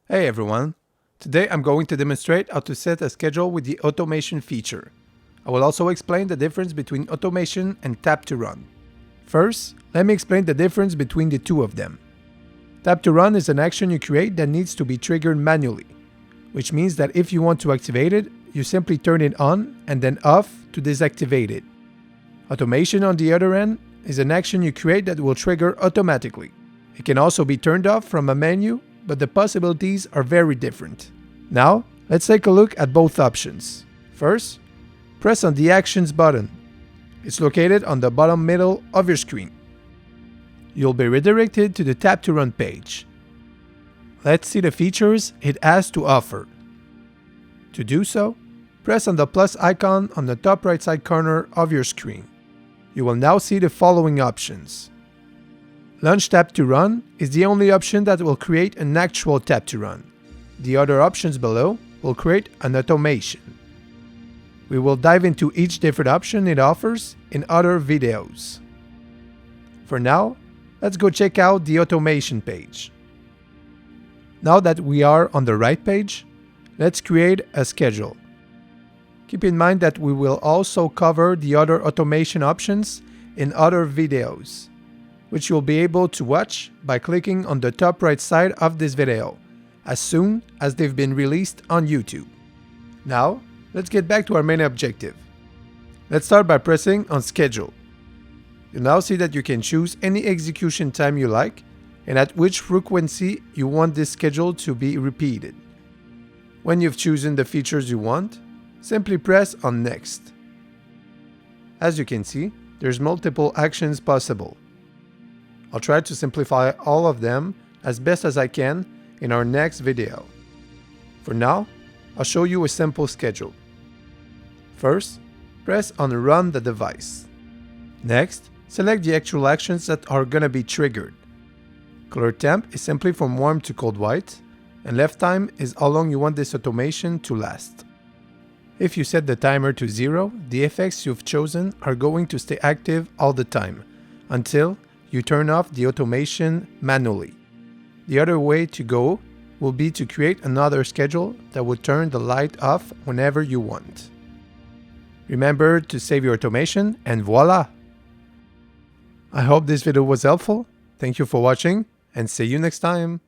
Hey everyone! Today I'm going to demonstrate how to set a schedule with the automation feature. I will also explain the difference between automation and tap to run. First, let me explain the difference between the two of them. Tap to run is an action you create that needs to be triggered manually, which means that if you want to activate it, you simply turn it on and then off to deactivate it. Automation, on the other hand, is an action you create that will trigger automatically. It can also be turned off from a menu, but the possibilities are very different. Now, let's take a look at both options. First, press on the Actions button. It's located on the bottom middle of your screen. You'll be redirected to the Tap to Run page. Let's see the features it has to offer. To do so, press on the plus icon on the top right side corner of your screen. You will now see the following options. Launch Tap to Run is the only option that will create an actual tap to run. The other options below will create an automation. We will dive into each different option it offers in other videos. For now, let's go check out the automation page. Now that we are on the right page, let's create a schedule. Keep in mind that we will also cover the other automation options in other videos, which you'll be able to watch by clicking on the top right side of this video, as soon as they've been released on YouTube. Now, let's get back to our main objective. Let's start by pressing on Schedule. You'll now see that you can choose any execution time you like and at which frequency you want this schedule to be repeated. When you've chosen the features you want, simply press on Next. As you can see, there's multiple actions possible. I'll try to simplify all of them as best as I can in our next video. For now, I'll show you a simple schedule. First, press on Run the device. Next, select the actual actions that are gonna be triggered. Color temp is simply from warm to cold white, and left time is how long you want this automation to last. If you set the timer to 0, the effects you've chosen are going to stay active all the time, until you turn off the automation manually. The other way to go will be to create another schedule that will turn the light off whenever you want. Remember to save your automation and voila! I hope this video was helpful. Thank you for watching and see you next time.